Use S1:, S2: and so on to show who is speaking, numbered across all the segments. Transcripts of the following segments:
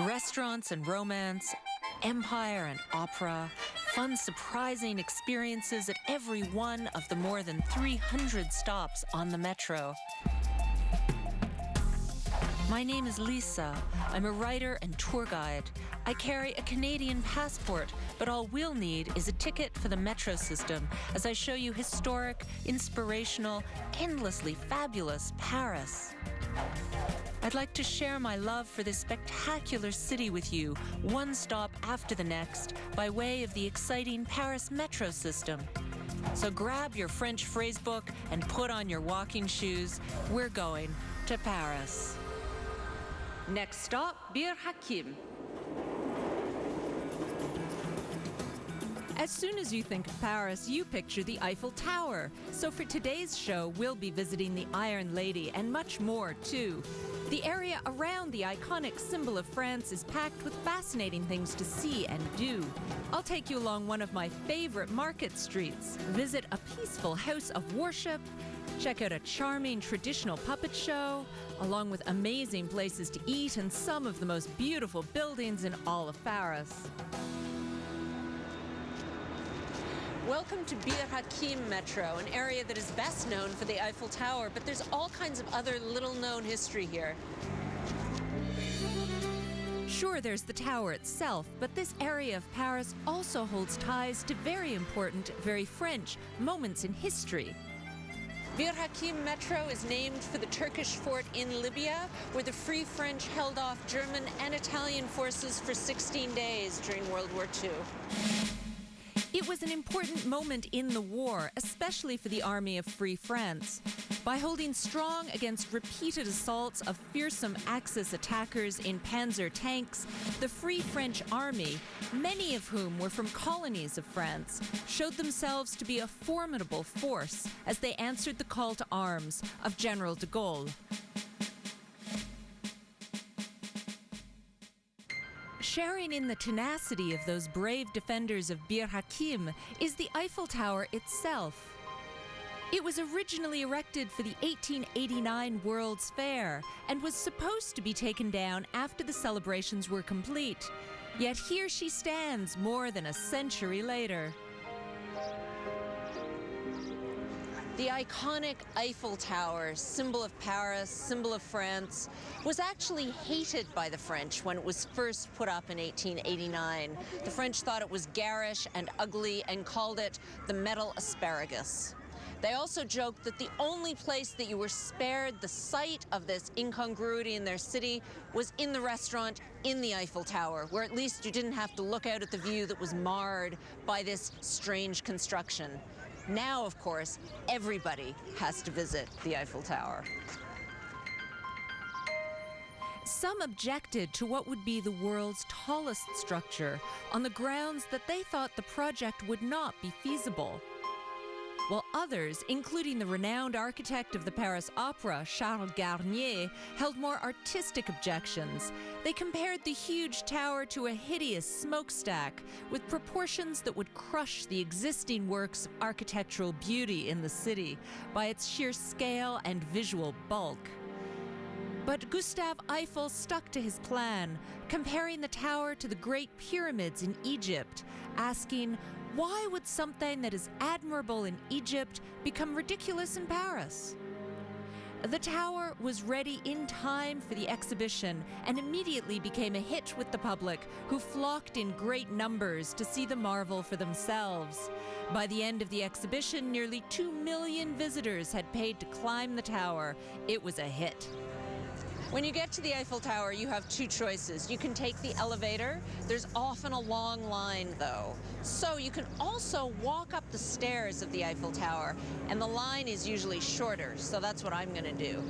S1: Restaurants and romance, empire and opera, fun, surprising experiences at every one of the more than 300 stops on the metro. My name is Lisa. I'm a writer and tour guide. I carry a Canadian passport, but all we'll need is a ticket for the metro system as I show you historic, inspirational, endlessly fabulous Paris. I'd like to share my love for this spectacular city with you, one stop after the next, by way of the exciting Paris metro system. So grab your French phrasebook and put on your walking shoes. We're going to Paris. Next stop, Bir Hakeim. As soon as you think of Paris, you picture the Eiffel Tower. So for today's show, we'll be visiting the Iron Lady and much more, too. The area around the iconic symbol of France is packed with fascinating things to see and do. I'll take you along one of my favorite market streets, visit a peaceful house of worship, check out a charming traditional puppet show, along with amazing places to eat and some of the most beautiful buildings in all of Paris. Welcome to Bir Hakeim Metro, an area that is best known for the Eiffel Tower, but there's all kinds of other little-known history here. Sure, there's the tower itself, but this area of Paris also holds ties to very important, very French moments in history. Bir Hakeim Metro is named for the Turkish fort in Libya, where the Free French held off German and Italian forces for 16 days during World War II. It was an important moment in the war, especially for the Army of Free France. By holding strong against repeated assaults of fearsome Axis attackers in panzer tanks, the Free French Army, many of whom were from colonies of France, showed themselves to be a formidable force as they answered the call to arms of General de Gaulle. Sharing in the tenacity of those brave defenders of Bir Hakeim is the Eiffel Tower itself. It was originally erected for the 1889 World's Fair and was supposed to be taken down after the celebrations were complete. Yet here she stands more than a century later. The iconic Eiffel Tower, symbol of Paris, symbol of France, was actually hated by the French when it was first put up in 1889. The French thought it was garish and ugly and called it the metal asparagus. They also joked that the only place that you were spared the sight of this incongruity in their city was in the restaurant in the Eiffel Tower, where at least you didn't have to look out at the view that was marred by this strange construction. Now, of course, everybody has to visit the Eiffel Tower. Some objected to what would be the world's tallest structure on the grounds that they thought the project would not be feasible. While others, including the renowned architect of the Paris Opera, Charles Garnier, held more artistic objections. They compared the huge tower to a hideous smokestack with proportions that would crush the existing works of architectural beauty in the city by its sheer scale and visual bulk. But Gustave Eiffel stuck to his plan, comparing the tower to the Great Pyramids in Egypt, asking, why would something that is admirable in Egypt become ridiculous in Paris? The tower was ready in time for the exhibition and immediately became a hit with the public, who flocked in great numbers to see the marvel for themselves. By the end of the exhibition, nearly 2 million visitors had paid to climb the tower. It was a hit. When you get to the Eiffel Tower, you have two choices. You can take the elevator. There's often a long line, though. So you can also walk up the stairs of the Eiffel Tower, and the line is usually shorter, so that's what I'm going to do.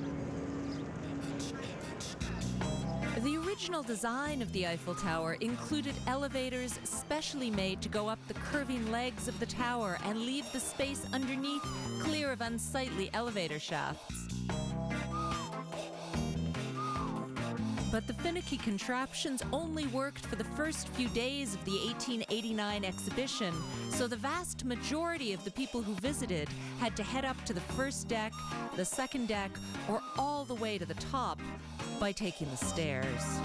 S1: The original design of the Eiffel Tower included elevators specially made to go up the curving legs of the tower and leave the space underneath clear of unsightly elevator shafts. But the finicky contraptions only worked for the first few days of the 1889 exhibition, so the vast majority of the people who visited had to head up to the first deck, the second deck, or all the way to the top by taking the stairs.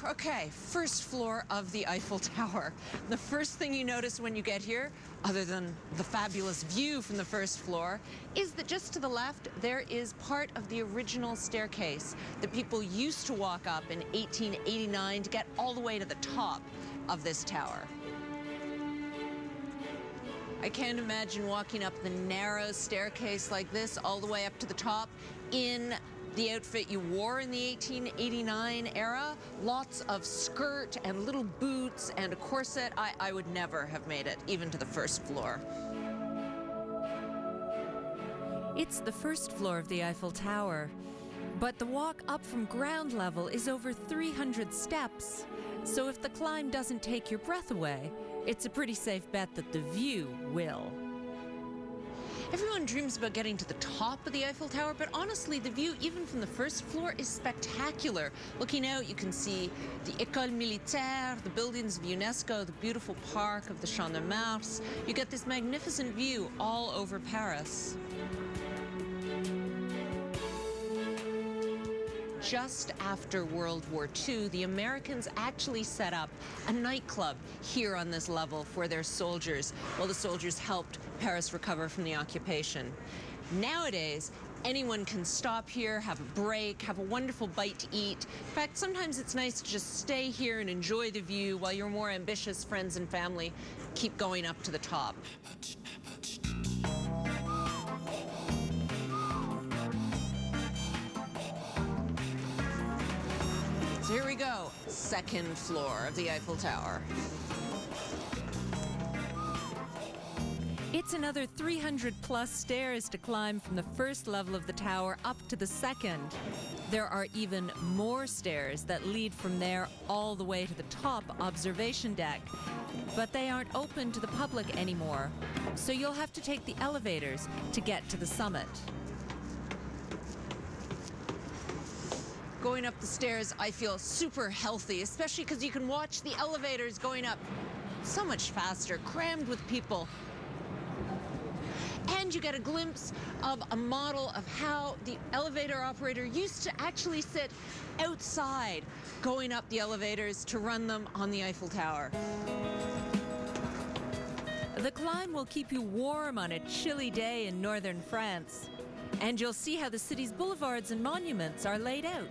S1: Okay, first floor of the Eiffel Tower. The first thing you notice when you get here, other than the fabulous view from the first floor, is that just to the left, there is part of the original staircase that people used to walk up in 1889 to get all the way to the top of this tower. I can't imagine walking up the narrow staircase like this all the way up to the top in the outfit you wore in the 1889 era. Lots of skirt and little boots and a corset. I would never have made it, even to the first floor.
S2: It's the first floor of the Eiffel Tower, but the walk up from ground level is over 300 steps. So if the climb doesn't take your breath away, it's a pretty safe bet that the view will.
S1: Everyone dreams about getting to the top of the Eiffel Tower, but honestly, the view, even from the first floor, is spectacular. Looking out, you can see the École Militaire, the buildings of UNESCO, the beautiful park of the Champ de Mars. You get this magnificent view all over Paris. Just after World War II, the Americans actually set up a nightclub here on this level for their soldiers, while the soldiers helped Paris recover from the occupation. Nowadays, anyone can stop here, have a break, have a wonderful bite to eat. In fact, sometimes it's nice to just stay here and enjoy the view while your more ambitious friends and family keep going up to the top. So here we go, second floor of the Eiffel Tower.
S2: It's another 300 plus stairs to climb from the first level of the tower up to the second. There are even more stairs that lead from there all the way to the top observation deck, but they aren't open to the public anymore, so you'll have to take the elevators to get to the summit.
S1: Going up the stairs, I feel super healthy, especially because you can watch the elevators going up so much faster, crammed with people. And you get a glimpse of a model of how the elevator operator used to actually sit outside going up the elevators to run them on the Eiffel Tower.
S2: The climb will keep you warm on a chilly day in northern France. And you'll see how the city's boulevards and monuments are laid out.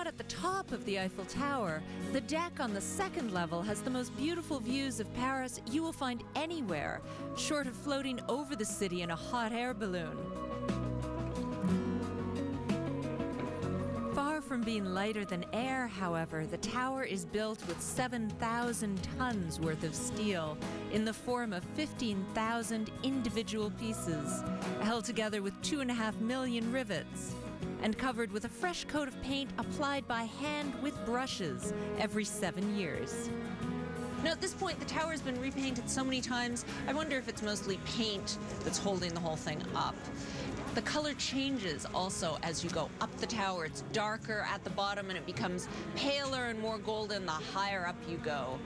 S2: At the top of the Eiffel Tower, the deck on the second level has the most beautiful views of Paris you will find anywhere, short of floating over the city in a hot air balloon. Far from being lighter than air, however, the tower is built with 7,000 tons worth of steel in the form of 15,000 individual pieces, held together with 2.5 million rivets, and covered with a fresh coat of paint applied by hand with brushes every 7 years.
S1: Now, at this point, the tower's been repainted so many times, I wonder if it's mostly paint that's holding the whole thing up. The color changes also as you go up the tower. It's darker at the bottom and it becomes paler and more golden the higher up you go.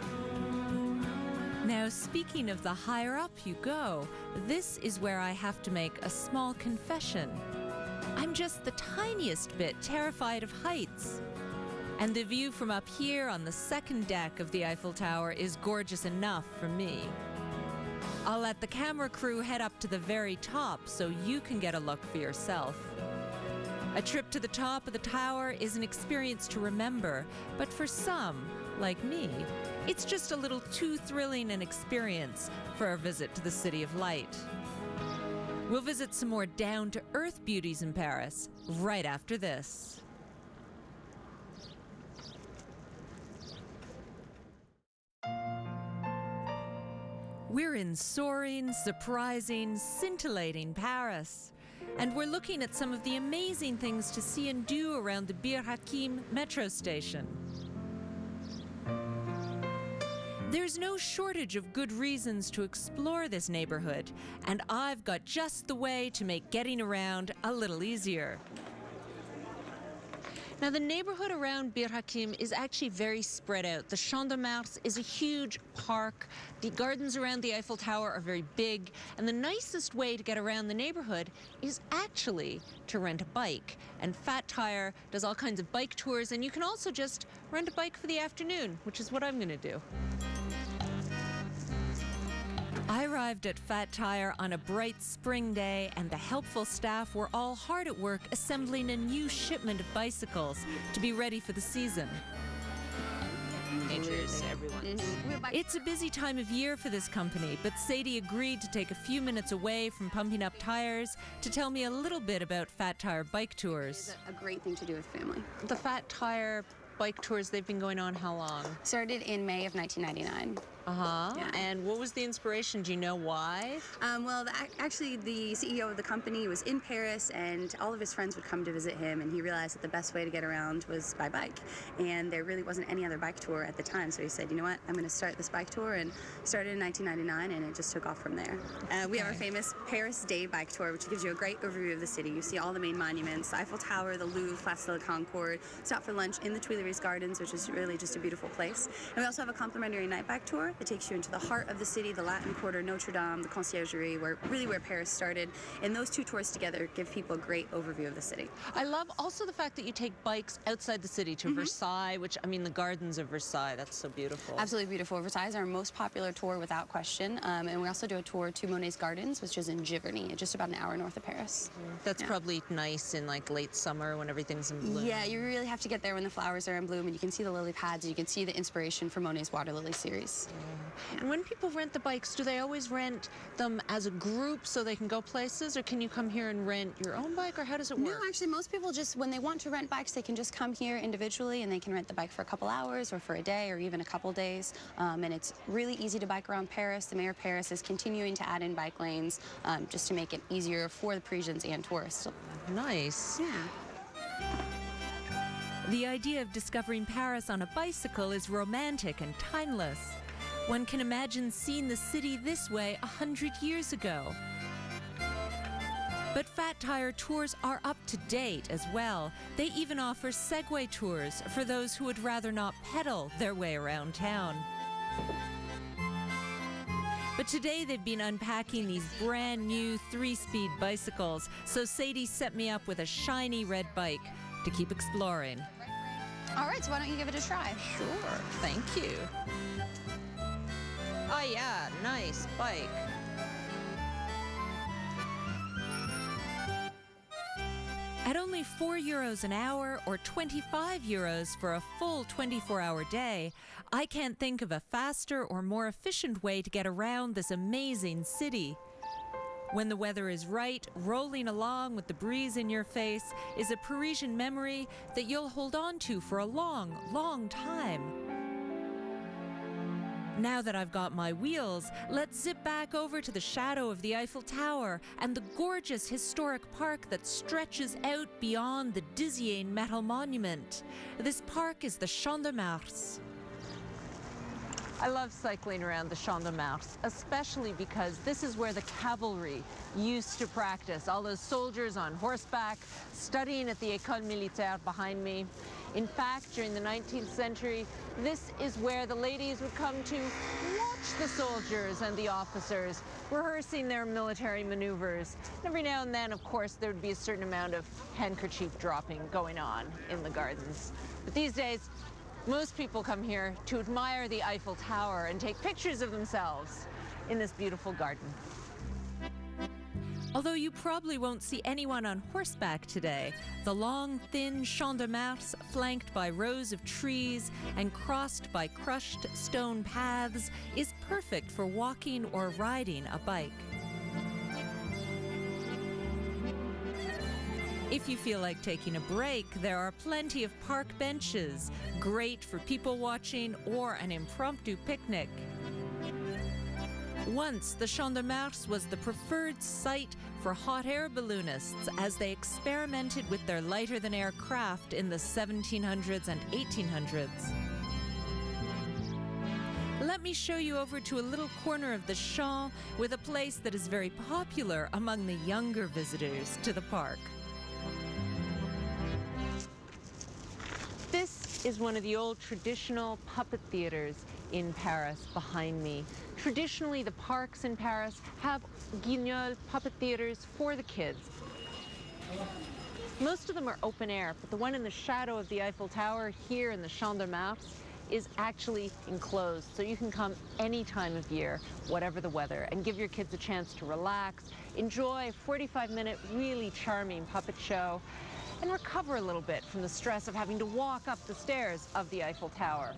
S2: Now, speaking of the higher up you go, this is where I have to make a small confession. I'm just the tiniest bit terrified of heights. And the view from up here on the second deck of the Eiffel Tower is gorgeous enough for me. I'll let the camera crew head up to the very top so you can get a look for yourself. A trip to the top of the tower is an experience to remember, but for some, like me, it's just a little too thrilling an experience for a visit to the City of Light. We'll visit some more down-to-earth beauties in Paris right after this. We're in soaring, surprising, scintillating Paris.
S1: and we're looking at some of the amazing things to see and do around the Bir Hakeim metro station. There's no shortage of good reasons to explore this neighborhood, and I've got just the way to make getting around a little easier. Now, the neighborhood around Bir Hakeim is actually very spread out. The Champ de Mars is a huge park. The gardens around the Eiffel Tower are very big. And the nicest way to get around the neighborhood is actually to rent a bike. And Fat Tire does all kinds of bike tours. And you can also just rent a bike for the afternoon, which is what I'm going to do. I arrived at Fat Tire on a bright spring day, and the helpful staff were all hard at work assembling a new shipment of bicycles to be ready for the season. It's a busy time of year for this company, but Sadie agreed to take a few minutes away from pumping up tires to tell me a little bit about Fat Tire bike tours.
S3: It's a great thing to do with family.
S1: The Fat Tire bike tours, they've been going on how long?
S3: Started in May of 1999. Yeah.
S1: And what was the inspiration? Do you know why?
S3: Actually, the CEO of the company was in Paris, and all of his friends would come to visit him, and he realized that the best way to get around was by bike. And there really wasn't any other bike tour at the time, so he said, you know what, I'm going to start this bike tour, and started in 1999, and it just took off from there. We have our famous Paris Day bike tour, which gives you a great overview of the city. You see all the main monuments, the Eiffel Tower, the Louvre, Place de la Concorde, stop for lunch in the Tuileries Gardens, which is really just a beautiful place. And we also have a complimentary night bike tour that takes you into the heart of the city, the Latin Quarter, Notre Dame, the Conciergerie, where Paris started. And those two tours together give people a great overview of the city.
S1: I love also the fact that you take bikes outside the city to Versailles, which, I mean, the gardens of Versailles, that's so beautiful.
S3: Absolutely beautiful. Versailles is our most popular tour without question. And we also do a tour to Monet's Gardens, which is in Giverny, just about an hour north of Paris.
S1: That's probably nice in like late summer when everything's in bloom.
S3: Yeah, you really have to get there when the flowers are in bloom, and you can see the lily pads, and you can see the inspiration from Monet's water lily series.
S1: And when people rent the bikes, do they always rent them as a group so they can go places, or can you come here and rent your own bike, or how does it work?
S3: No, actually, most people just, when they want to rent bikes, they can just come here individually, and they can rent the bike for a couple hours or for a day or even a couple days. And it's really easy to bike around Paris. The mayor of Paris is continuing to add in bike lanes just to make it easier for the Parisians and tourists.
S1: Nice.
S3: Yeah.
S1: The idea of discovering Paris on a bicycle is romantic and timeless. One can imagine seeing the city this way 100 years ago. But Fat Tire tours are up to date as well. They even offer Segway tours for those who would rather not pedal their way around town. But today they've been unpacking these brand new 3-speed bicycles, so Sadie set me up with a shiny red bike to keep exploring.
S3: All right, so why don't you give it a try?
S1: Sure, thank you. Oh yeah, nice bike. At only €4 an hour or €25 for a full 24-hour day, I can't think of a faster or more efficient way to get around this amazing city. When the weather is right, rolling along with the breeze in your face is a Parisian memory that you'll hold on to for a long, long time. Now that I've got my wheels, let's zip back over to the shadow of the Eiffel Tower and the gorgeous historic park that stretches out beyond the dizzying metal monument. This park is the Champ de Mars. I love cycling around the Champ de Mars, especially because this is where the cavalry used to practice. All those soldiers on horseback studying at the École Militaire behind me. In fact, during the 19th century, this is where the ladies would come to watch the soldiers and the officers rehearsing their military maneuvers. Every now and then, of course, there would be a certain amount of handkerchief dropping going on in the gardens. But these days, most people come here to admire the Eiffel Tower and take pictures of themselves in this beautiful garden. Although you probably won't see anyone on horseback today, the long, thin Champ de Mars, flanked by rows of trees and crossed by crushed stone paths, is perfect for walking or riding a bike. If you feel like taking a break, there are plenty of park benches, great for people watching or an impromptu picnic. Once, the Champ de Mars was the preferred site for hot air balloonists as they experimented with their lighter-than-air craft in the 1700s and 1800s. Let me show you over to a little corner of the Champ with a place that is very popular among the younger visitors to the park. This is one of the old traditional puppet theaters in Paris behind me. Traditionally, the parks in Paris have guignol puppet theaters for the kids. Most of them are open air, but the one in the shadow of the Eiffel Tower here in the Champ de Mars is actually enclosed, so you can come any time of year, whatever the weather, and give your kids a chance to relax, enjoy a 45-minute really charming puppet show, and recover a little bit from the stress of having to walk up the stairs of the Eiffel Tower.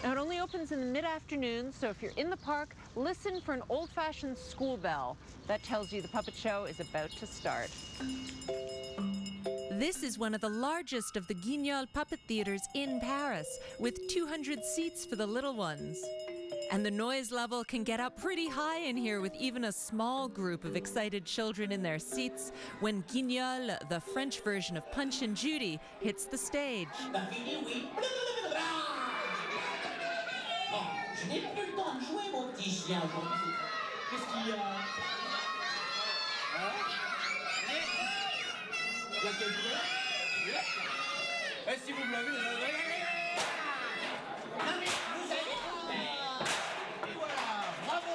S1: Now, it only opens in the mid-afternoon, so if you're in the park, listen for an old-fashioned school bell. That tells you the puppet show is about to start. This is one of the largest of the Guignol puppet theaters in Paris, with 200 seats for the little ones. And the noise level can get up pretty high in here with even a small group of excited children in their seats when Guignol, the French version of Punch and Judy, hits the stage.
S4: Je n'ai plus le temps de jouer, mon petit chien, aujourd'hui. Qu'est-ce qu'il y a? Hein? Il y a quelqu'un? Si vous me l'avez... Non mais, vous allez faire! Et voilà, bravo!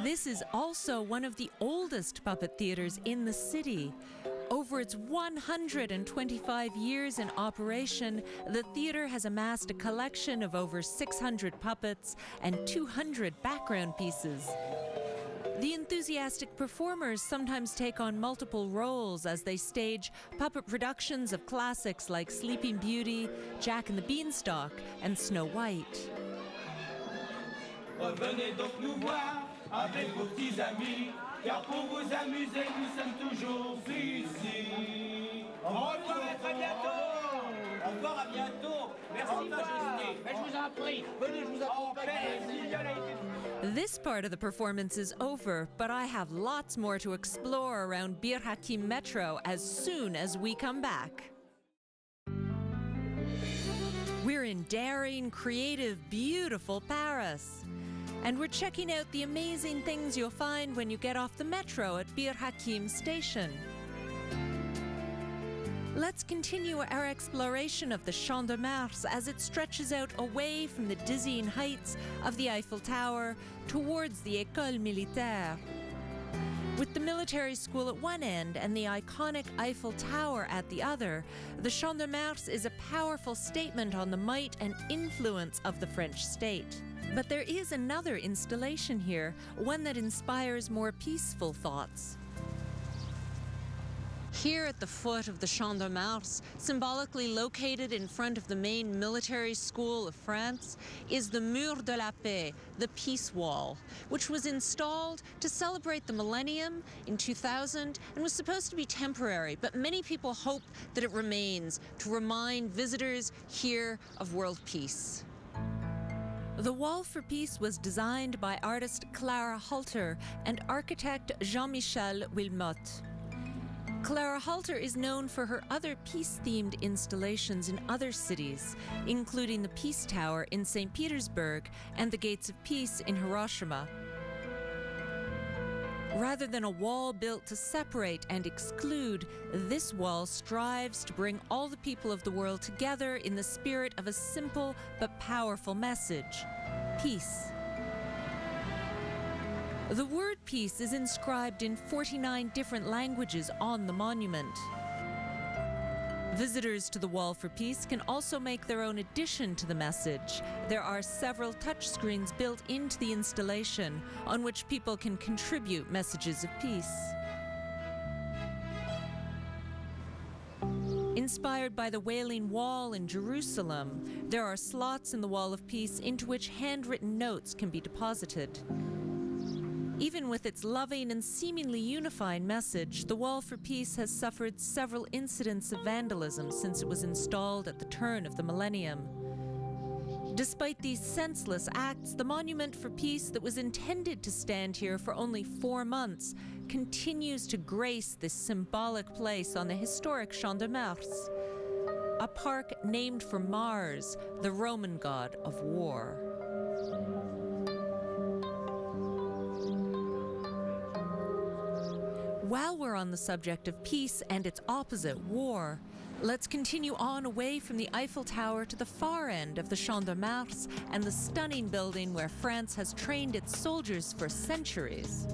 S1: This is also one of the oldest puppet theaters in the city. Over its 125 years in operation, the theater has amassed a collection of over 600 puppets and 200 background pieces. The enthusiastic performers sometimes take on multiple roles as they stage puppet productions of classics like Sleeping Beauty, Jack and the Beanstalk, and Snow White.
S4: Revenez donc nous voir avec vos petits amis, car pour vous amuser, nous sommes toujours ici. Au revoir et à très bientôt. Au revoir, à bientôt. Merci, Majesté. Mais je vous en prie, venez, je vous accompagne.
S1: This part of the performance is over, but I have lots more to explore around Bir Hakeim Metro as soon as we come back. We're in daring, creative, beautiful Paris. And we're checking out the amazing things you'll find when you get off the metro at Bir Hakeim station. Let's continue our exploration of the Champ de Mars as it stretches out away from the dizzying heights of the Eiffel Tower towards the École Militaire. With the military school at one end and the iconic Eiffel Tower at the other, the Champ de Mars is a powerful statement on the might and influence of the French state. But there is another installation here, one that inspires more peaceful thoughts. Here at the foot of the Champ de Mars, symbolically located in front of the main military school of France, is the Mur de la Paix, the Peace Wall, which was installed to celebrate the millennium in 2000 and was supposed to be temporary, but many people hope that it remains to remind visitors here of world peace. The Wall for Peace was designed by artist Clara Halter and architect Jean-Michel Wilmotte. Clara Halter is known for her other peace-themed installations in other cities, including the Peace Tower in St. Petersburg and the Gates of Peace in Hiroshima. Rather than a wall built to separate and exclude, this wall strives to bring all the people of the world together in the spirit of a simple but powerful message: peace. The word peace is inscribed in 49 different languages on the monument. Visitors to the Wall for Peace can also make their own addition to the message. There are several touchscreens built into the installation on which people can contribute messages of peace. Inspired by the Wailing Wall in Jerusalem, there are slots in the Wall of Peace into which handwritten notes can be deposited. Even with its loving and seemingly unifying message, the Wall for Peace has suffered several incidents of vandalism since it was installed at the turn of the millennium. Despite these senseless acts, the Monument for Peace that was intended to stand here for only 4 months continues to grace this symbolic place on the historic Champ de Mars, a park named for Mars, the Roman god of war. While we're on the subject of peace and its opposite, war, let's continue on away from the Eiffel Tower to the far end of the Champ de Mars and the stunning building where France has trained its soldiers for centuries.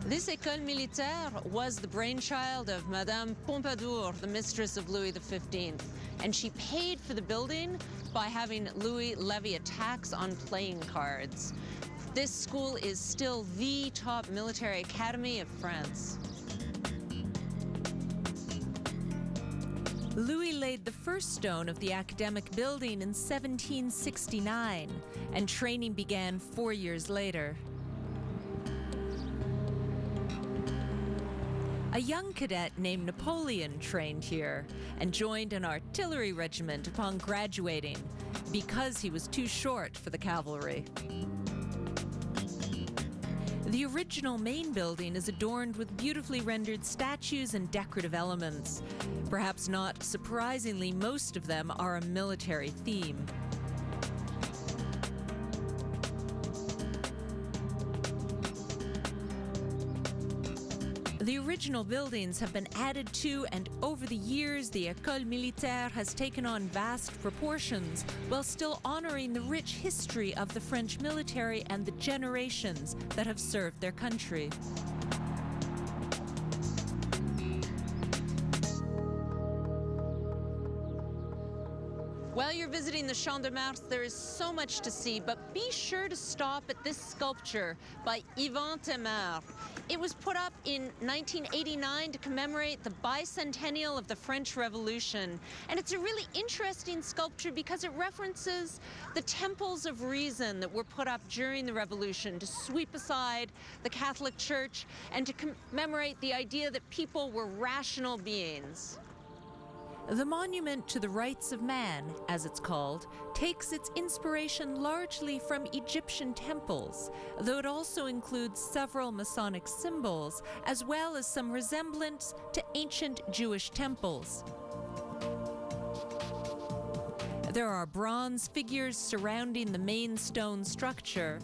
S1: This École Militaire was the brainchild of Madame Pompadour, the mistress of Louis XV, and she paid for the building by having Louis levy a tax on playing cards. This school is still the top military academy of France. Louis laid the first stone of the academic building in 1769, and training began 4 years later. A young cadet named Napoleon trained here and joined an artillery regiment upon graduating because he was too short for the cavalry. The original main building is adorned with beautifully rendered statues and decorative elements. Perhaps not surprisingly, most of them are a military theme. The original buildings have been added to, and over the years, the École Militaire has taken on vast proportions while still honoring the rich history of the French military and the generations that have served their country. While you're visiting the Champ de Mars, there is so much to see, but be sure to stop at this sculpture by Yvan Temard. It was put up in 1989 to commemorate the bicentennial of the French Revolution. And it's a really interesting sculpture because it references the temples of reason that were put up during the Revolution to sweep aside the Catholic Church and to commemorate the idea that people were rational beings. The Monument to the Rights of Man, as it's called, takes its inspiration largely from Egyptian temples, though it also includes several Masonic symbols, as well as some resemblance to ancient Jewish temples. There are bronze figures surrounding the main stone structure.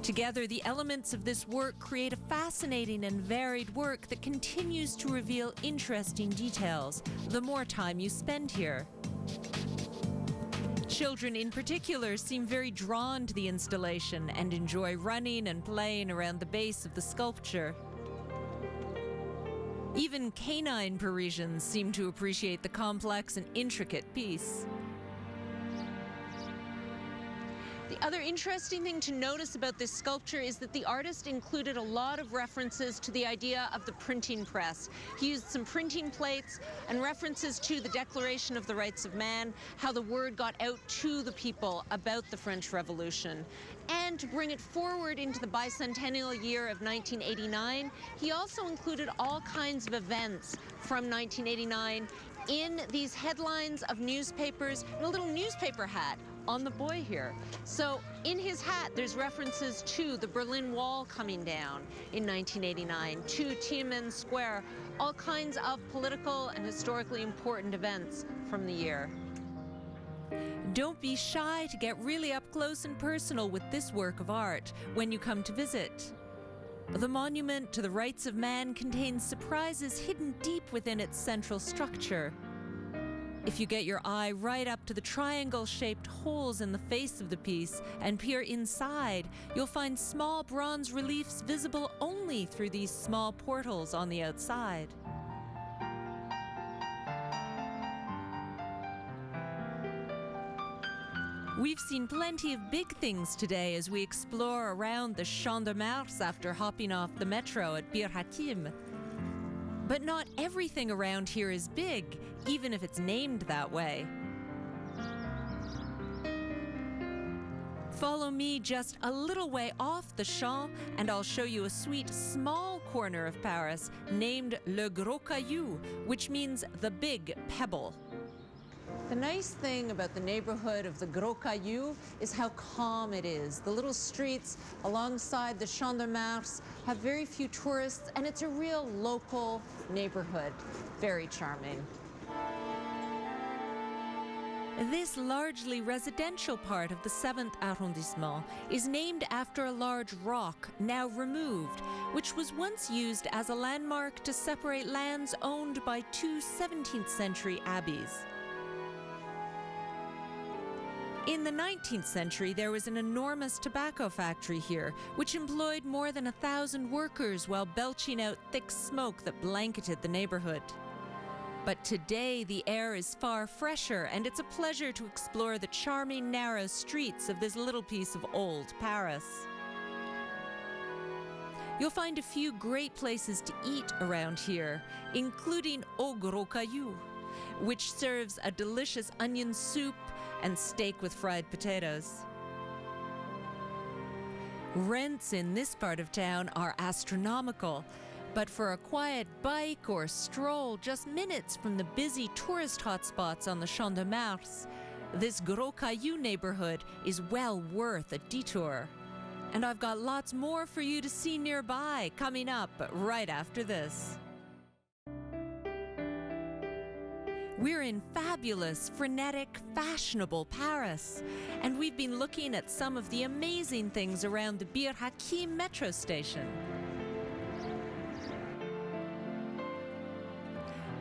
S1: Together, the elements of this work create a fascinating and varied work that continues to reveal interesting details the more time you spend here. Children in particular seem very drawn to the installation and enjoy running and playing around the base of the sculpture. Even canine Parisians seem to appreciate the complex and intricate piece. The other interesting thing to notice about this sculpture is that the artist included a lot of references to the idea of the printing press. He used some printing plates and references to the Declaration of the Rights of Man, how the word got out to the people about the French Revolution. And to bring it forward into the bicentennial year of 1989, he also included all kinds of events from 1989 in these headlines of newspapers and a little newspaper hat on the boy here. So in his hat, there's references to the Berlin Wall coming down in 1989, to Tiananmen Square, all kinds of political and historically important events from the year. Don't be shy to get really up close and personal with this work of art when you come to visit. The Monument to the Rights of Man contains surprises hidden deep within its central structure. If you get your eye right up to the triangle-shaped holes in the face of the piece and peer inside, you'll find small bronze reliefs visible only through these small portals on the outside. We've seen plenty of big things today as we explore around the Champ de Mars after hopping off the metro at Bir Hakeim. But not everything around here is big, even if it's named that way. Follow me just a little way off the Champ, and I'll show you a sweet, small corner of Paris named Le Gros Caillou, which means the big pebble.
S2: The nice thing about the neighborhood of the Gros Caillou is how calm it is. The little streets alongside the Champ de Mars have very few tourists, and it's a real local neighborhood. Very charming.
S1: This largely residential part of the 7th arrondissement is named after a large rock, now removed, which was once used as a landmark to separate lands owned by two 17th century abbeys. In the 19th century, there was an enormous tobacco factory here, which employed more than 1,000 workers while belching out thick smoke that blanketed the neighborhood. But today, the air is far fresher, and it's a pleasure to explore the charming, narrow streets of this little piece of old Paris. You'll find a few great places to eat around here, including Au Gros Caillou, which serves a delicious onion soup and steak with fried potatoes. Rents in this part of town are astronomical, but for a quiet bike or stroll just minutes from the busy tourist hotspots on the Champ de Mars, this Gros Caillou neighborhood is well worth a detour. And I've got lots more for you to see nearby coming up right after this. We're in fabulous, frenetic, fashionable Paris, and we've been looking at some of the amazing things around the Bir Hakeim metro station.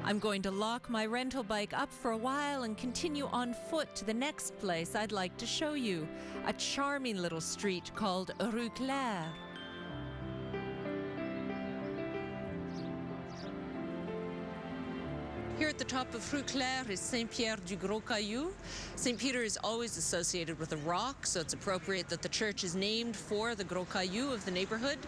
S1: I'm going to lock my rental bike up for a while and continue on foot to the next place I'd like to show you, a charming little street called Rue Claire. Here at the top of Rue Claire is Saint-Pierre du Gros Caillou. St. Peter is always associated with a rock, so it's appropriate that the church is named for the Gros Caillou of the neighborhood.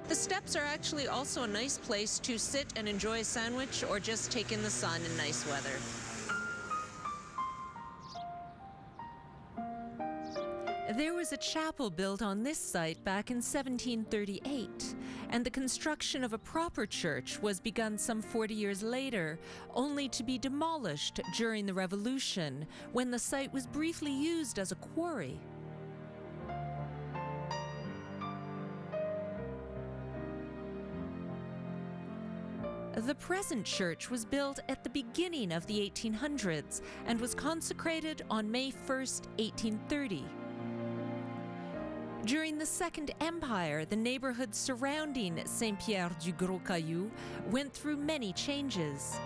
S1: The steps are actually also a nice place to sit and enjoy a sandwich or just take in the sun in nice weather. There was a chapel built on this site back in 1738, and the construction of a proper church was begun some 40 years later, only to be demolished during the Revolution, when the site was briefly used as a quarry. The present church was built at the beginning of the 1800s and was consecrated on May 1st, 1830. During the Second Empire, the neighborhood surrounding Saint-Pierre du Gros Caillou went through many changes,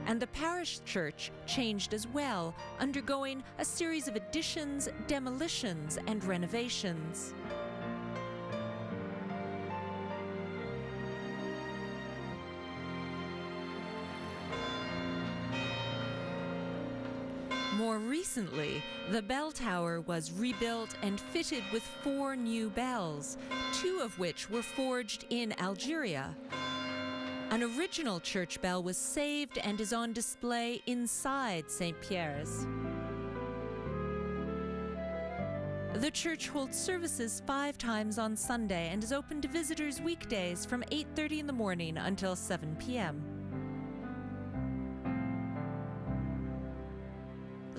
S1: and the parish church changed as well, undergoing a series of additions, demolitions, and renovations. More recently, the bell tower was rebuilt and fitted with 4 new bells, 2 of which were forged in Algeria. An original church bell was saved and is on display inside St. Pierre's. The church holds services 5 times on Sunday and is open to visitors weekdays from 8:30 in the morning until 7 p.m.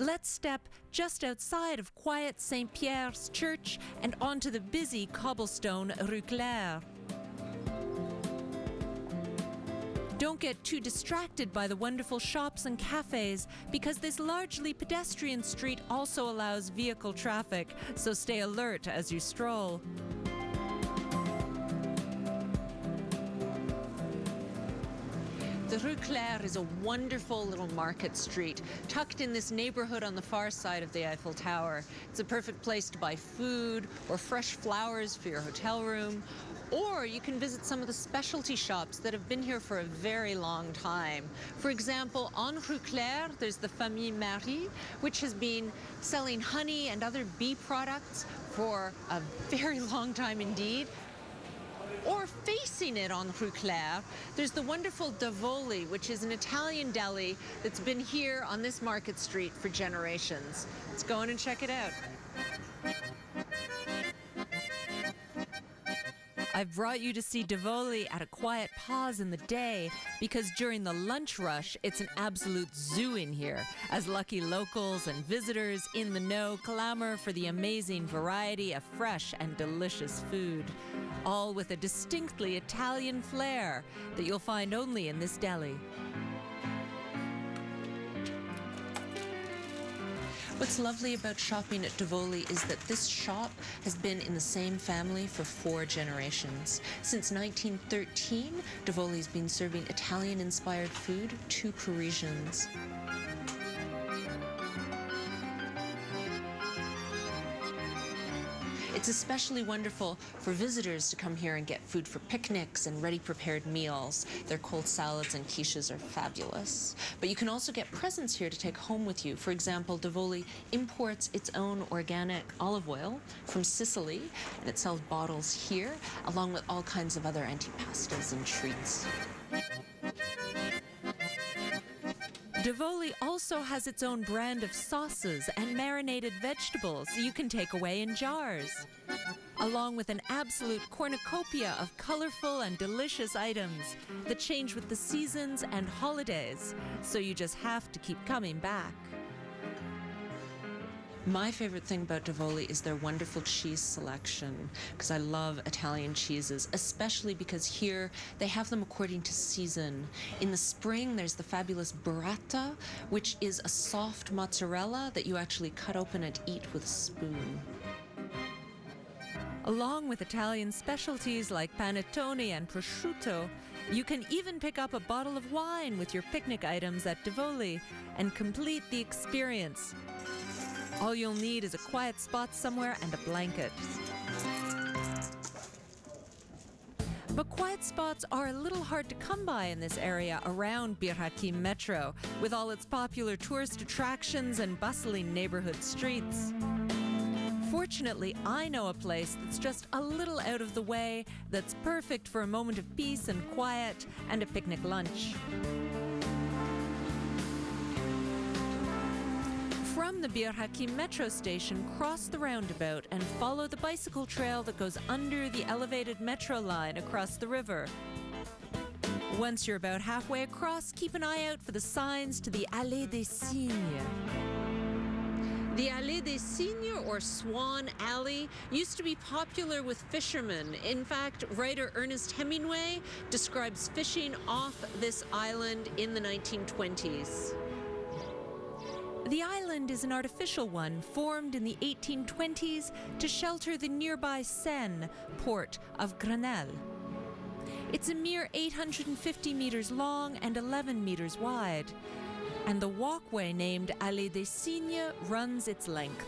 S1: Let's step just outside of quiet St. Pierre's Church and onto the busy cobblestone Rue Claire. Don't get too distracted by the wonderful shops and cafes, because this largely pedestrian street also allows vehicle traffic, so stay alert as you stroll. The Rue Claire is a wonderful little market street, tucked in this neighborhood on the far side of the Eiffel Tower. It's a perfect place to buy food or fresh flowers for your hotel room, or you can visit some of the specialty shops that have been here for a very long time. For example, on Rue Claire, there's the Famille Marie, which has been selling honey and other bee products for a very long time indeed. Or facing it on Rue Claire, there's the wonderful Davoli, which is an Italian deli that's been here on this market street for generations. Let's go in and check it out. I've brought you to see Tivoli at a quiet pause in the day because during the lunch rush, it's an absolute zoo in here, as lucky locals and visitors in the know clamor for the amazing variety of fresh and delicious food, all with a distinctly Italian flair that you'll find only in this deli. What's lovely about shopping at Tivoli is that this shop has been in the same family for 4 generations. Since 1913, Tivoli's been serving Italian-inspired food to Parisians. It's especially wonderful for visitors to come here and get food for picnics and ready-prepared meals. Their cold salads and quiches are fabulous. But you can also get presents here to take home with you. For example, Tivoli imports its own organic olive oil from Sicily, and it sells bottles here, along with all kinds of other antipastas and treats. Tivoli also has its own brand of sauces and marinated vegetables you can take away in jars, along with an absolute cornucopia of colorful and delicious items that change with the seasons and holidays, so you just have to keep coming back. My favorite thing about Tivoli is their wonderful cheese selection, because I love Italian cheeses, especially because here they have them according to season. In the spring, there's the fabulous burrata, which is a soft mozzarella that you actually cut open and eat with a spoon. Along with Italian specialties like panettone and prosciutto, you can even pick up a bottle of wine with your picnic items at Tivoli and complete the experience. All you'll need is a quiet spot somewhere and a blanket. But quiet spots are a little hard to come by in this area around Bir Hakeim Metro, with all its popular tourist attractions and bustling neighborhood streets. Fortunately, I know a place that's just a little out of the way, that's perfect for a moment of peace and quiet and a picnic lunch. From the Bir Hakeim metro station, cross the roundabout and follow the bicycle trail that goes under the elevated metro line across the river. Once you're about halfway across, keep an eye out for the signs to the Allée des Cygnes. The Allée des Cygnes, or Swan Alley, used to be popular with fishermen. In fact, writer Ernest Hemingway describes fishing off this island in the 1920s. The island is an artificial one formed in the 1820s to shelter the nearby Seine port of Grenelle. It's a mere 850 meters long and 11 meters wide, and the walkway named Allée des Cygnes runs its length.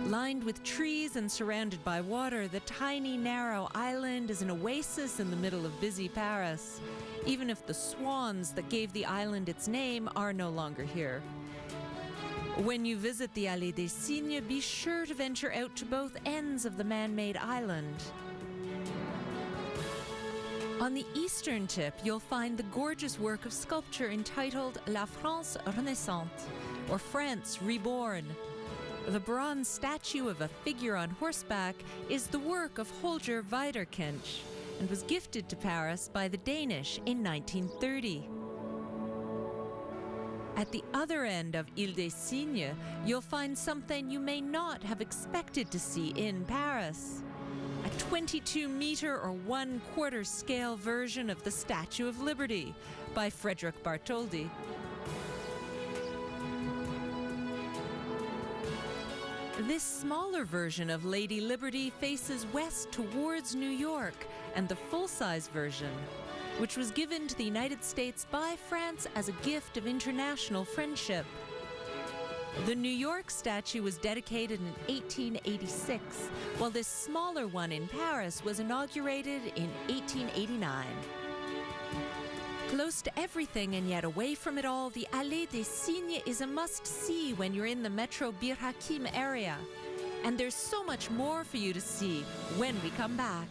S1: Lined with trees and surrounded by water, the tiny, narrow island is an oasis in the middle of busy Paris, even if the swans that gave the island its name are no longer here. When you visit the Allée des Cygnes, be sure to venture out to both ends of the man-made island. On the eastern tip, you'll find the gorgeous work of sculpture entitled La France Renaissante, or France Reborn. The bronze statue of a figure on horseback is the work of Holger Wiederkensch and was gifted to Paris by the Danish in 1930. At the other end of Ile des Cygnes, you'll find something you may not have expected to see in Paris. A 22-meter or 1/4 scale version of the Statue of Liberty by Frederick Bartholdi. This smaller version of Lady Liberty faces west towards New York, and the full-size version, which was given to the United States by France as a gift of international friendship. The New York statue was dedicated in 1886, while this smaller one in Paris was inaugurated in 1889. Close to everything and yet away from it all, the Allée des Cygnes is a must-see when you're in the Metro Bir Hakeim area. And there's so much more for you to see when we come back.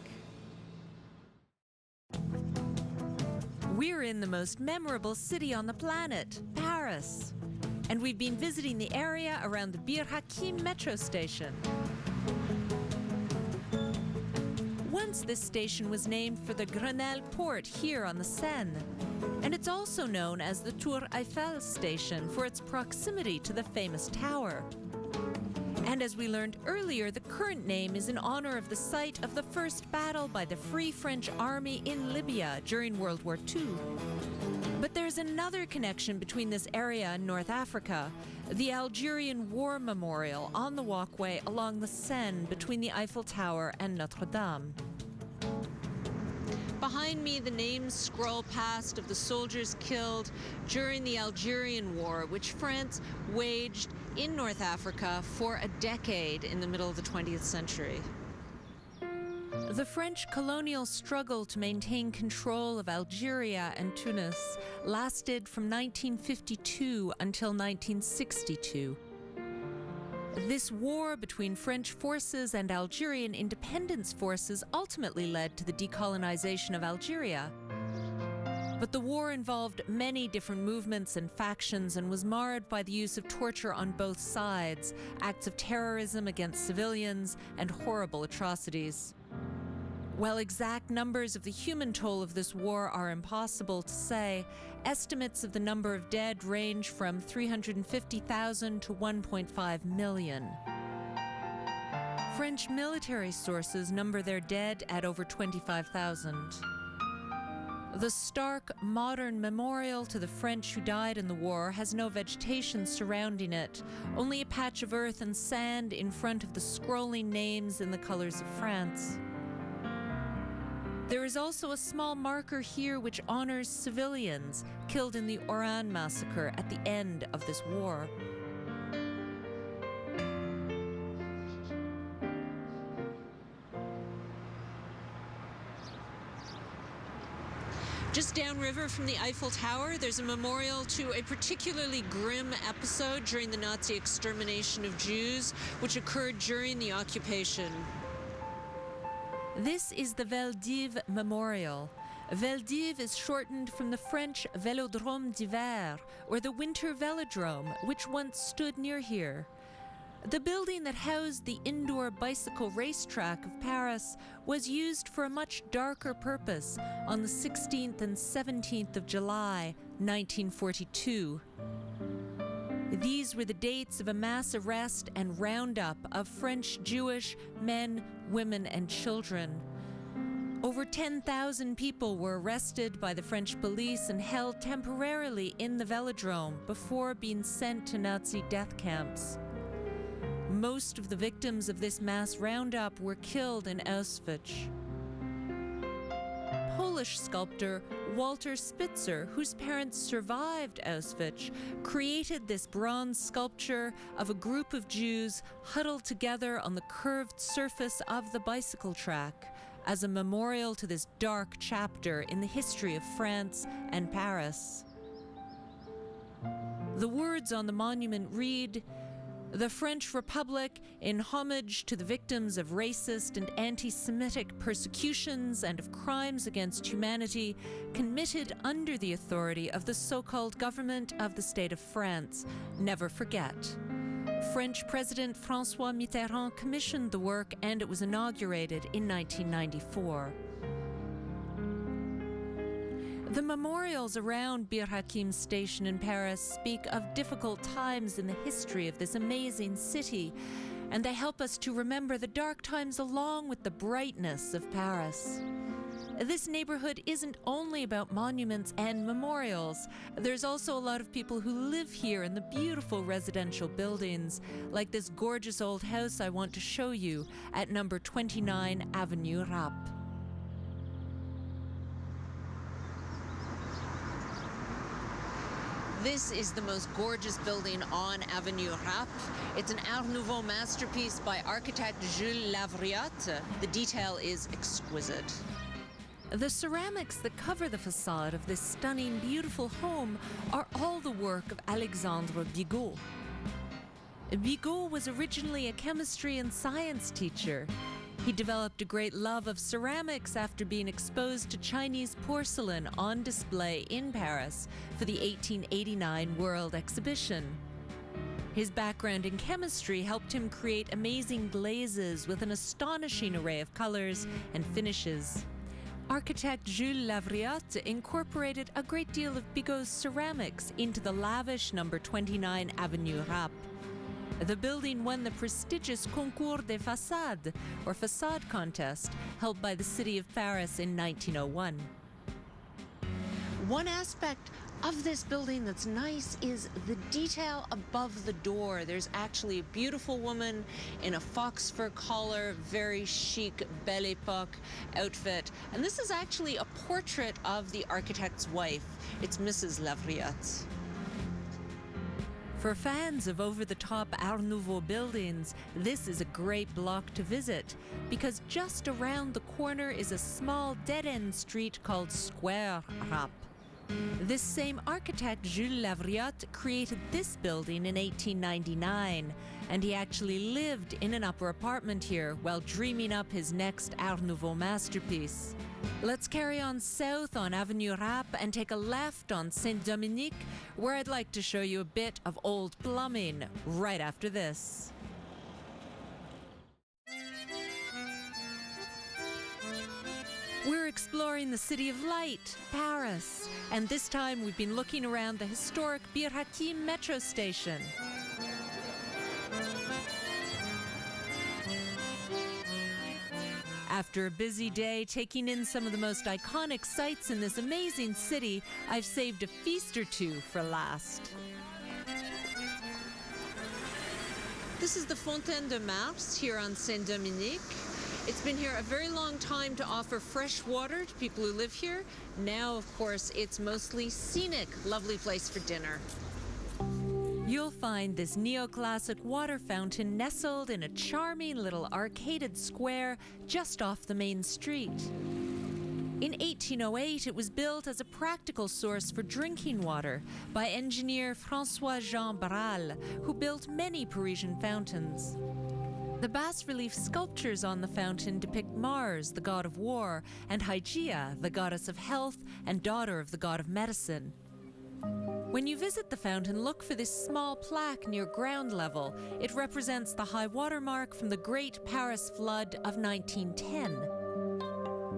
S1: We're in the most memorable city on the planet, Paris. And we've been visiting the area around the Bir Hakeim metro station. Once this station was named for the Grenelle port here on the Seine. And it's also known as the Tour Eiffel station for its proximity to the famous tower. And as we learned earlier, the current name is in honor of the site of the first battle by the Free French Army in Libya during World War II. But there's another connection between this area and North Africa, the Algerian War Memorial on the walkway along the Seine between the Eiffel Tower and Notre Dame. Behind me, the names scroll past of the soldiers killed during the Algerian War, which France waged in North Africa for a decade in the middle of the 20th century. The French colonial struggle to maintain control of Algeria and Tunis lasted from 1952 until 1962. This war between French forces and Algerian independence forces ultimately led to the decolonization of Algeria. But the war involved many different movements and factions and was marred by the use of torture on both sides, acts of terrorism against civilians, and horrible atrocities. While exact numbers of the human toll of this war are impossible to say, estimates of the number of dead range from 350,000 to 1.5 million. French military sources number their dead at over 25,000. The stark, modern memorial to the French who died in the war has no vegetation surrounding it, only a patch of earth and sand in front of the scrolling names in the colors of France. There is also a small marker here which honors civilians killed in the Oran massacre at the end of this war. Just downriver from the Eiffel Tower, there's a memorial to a particularly grim episode during the Nazi extermination of Jews, which occurred during the occupation. This is the Veldiv Memorial. Veldiv is shortened from the French Vélodrome d'hiver, or the Winter Velodrome, which once stood near here. The building that housed the indoor bicycle racetrack of Paris was used for a much darker purpose on the 16th and 17th of July, 1942. These were the dates of a mass arrest and roundup of French Jewish men, women, and children. Over 10,000 people were arrested by the French police and held temporarily in the Velodrome before being sent to Nazi death camps. Most of the victims of this mass roundup were killed in Auschwitz. Polish sculptor Walter Spitzer, whose parents survived Auschwitz, created this bronze sculpture of a group of Jews huddled together on the curved surface of the bicycle track as a memorial to this dark chapter in the history of France and Paris. The words on the monument read, "The French Republic, in homage to the victims of racist and anti-Semitic persecutions and of crimes against humanity committed under the authority of the so-called government of the State of France, never forget." French President François Mitterrand commissioned the work and it was inaugurated in 1994. The memorials around Bir Hakeim station in Paris speak of difficult times in the history of this amazing city, and they help us to remember the dark times along with the brightness of Paris. This neighborhood isn't only about monuments and memorials. There's also a lot of people who live here in the beautiful residential buildings, like this gorgeous old house I want to show you at number 29 Avenue Rapp. This is the most gorgeous building on Avenue Rapp. It's an Art Nouveau masterpiece by architect Jules Lavriat. The detail is exquisite. The ceramics that cover the facade of this stunning, beautiful home are all the work of Alexandre Bigot. Bigot was originally a chemistry and science teacher. He developed a great love of ceramics after being exposed to Chinese porcelain on display in Paris for the 1889 World Exhibition. His background in chemistry helped him create amazing glazes with an astonishing array of colors and finishes. Architect Jules Lavriotte incorporated a great deal of Bigot's ceramics into the lavish number 29 Avenue Rapp. The building won the prestigious Concours des Façades, or facade contest, held by the city of Paris in 1901. One aspect of this building that's nice is the detail above the door. There's actually a beautiful woman in a fox fur collar, very chic Belle Epoque outfit. And this is actually a portrait of the architect's wife. It's Mrs. Lavriotte. For fans of over-the-top Art Nouveau buildings, this is a great block to visit, because just around the corner is a small dead-end street called Square Rapp. This same architect, Jules Lavriotte, created this building in 1899, and he actually lived in an upper apartment here while dreaming up his next Art Nouveau masterpiece. Let's carry on south on Avenue Rapp and take a left on Saint-Dominique, where I'd like to show you a bit of old plumbing right after this. We're exploring the city of light, Paris, and this time we've been looking around the historic Bir Hakeim metro station. After a busy day taking in some of the most iconic sights in this amazing city, I've saved a feast or two for last. This is the Fontaine de Mars here on Saint-Dominique. It's been here a very long time to offer fresh water to people who live here. Now, of course, it's mostly scenic, lovely place for dinner. You'll find this neoclassic water fountain nestled in a charming little arcaded square just off the main street. In 1808, it was built as a practical source for drinking water by engineer François-Jean Barral, who built many Parisian fountains. The bas-relief sculptures on the fountain depict Mars, the god of war, and Hygeia, the goddess of health and daughter of the god of medicine. When you visit the fountain, look for this small plaque near ground level. It represents the high water mark from the Great Paris Flood of 1910.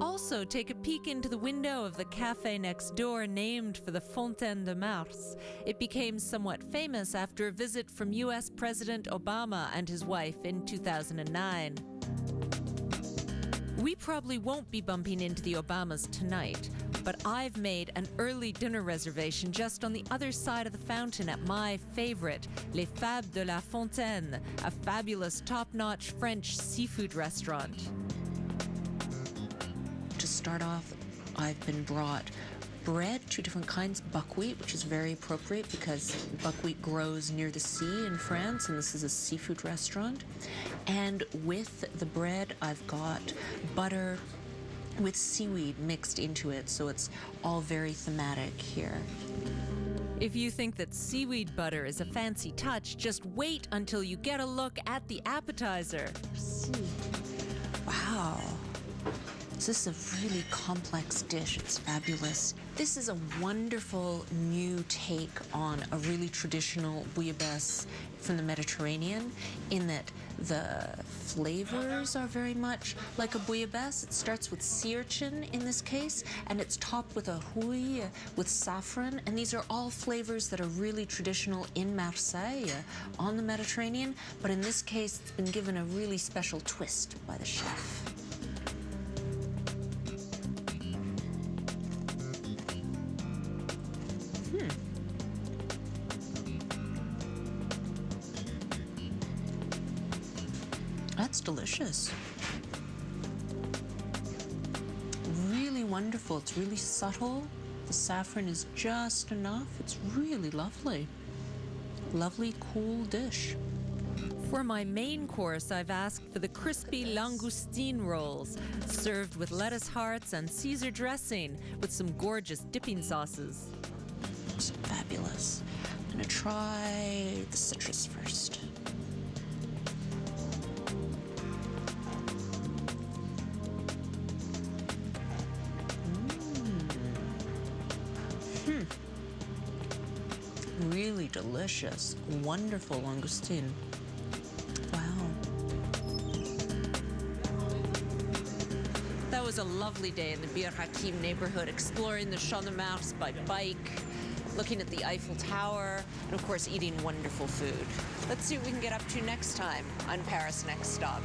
S1: Also, take a peek into the window of the cafe next door named for the Fontaine de Mars. It became somewhat famous after a visit from US President Obama and his wife in 2009. We probably won't be bumping into the Obamas tonight, but I've made an early dinner reservation just on the other side of the fountain at my favorite, Les Fables de la Fontaine, a fabulous top-notch French seafood restaurant. To start off, I've been brought bread, 2 different kinds, buckwheat, which is very appropriate because buckwheat grows near the sea in France, and this is a seafood restaurant. And with the bread, I've got butter with seaweed mixed into it, so it's all very thematic here. If you think that seaweed butter is a fancy touch, just wait until you get a look at the appetizer. Wow. This is a really complex dish. It's fabulous. This is a wonderful new take on a really traditional bouillabaisse from the Mediterranean, in that the flavors are very much like a bouillabaisse. It starts with sea urchin in this case, and it's topped with a houille with saffron, and these are all flavors that are really traditional in Marseille on the Mediterranean, but in this case it's been given a really special twist by the chef. That's delicious. Really wonderful. It's really subtle. The saffron is just enough. It's really lovely. Lovely, cool dish. For my main course, I've asked for the crispy langoustine rolls, served with lettuce hearts and Caesar dressing with some gorgeous dipping sauces. It's fabulous. I'm gonna try the citrus first. Really delicious, wonderful langoustine. Wow. That was a lovely day in the Bir Hakeim neighborhood, exploring the Champ de Mars by bike, looking at the Eiffel Tower, and of course eating wonderful food. Let's see what we can get up to next time on Paris Next Stop.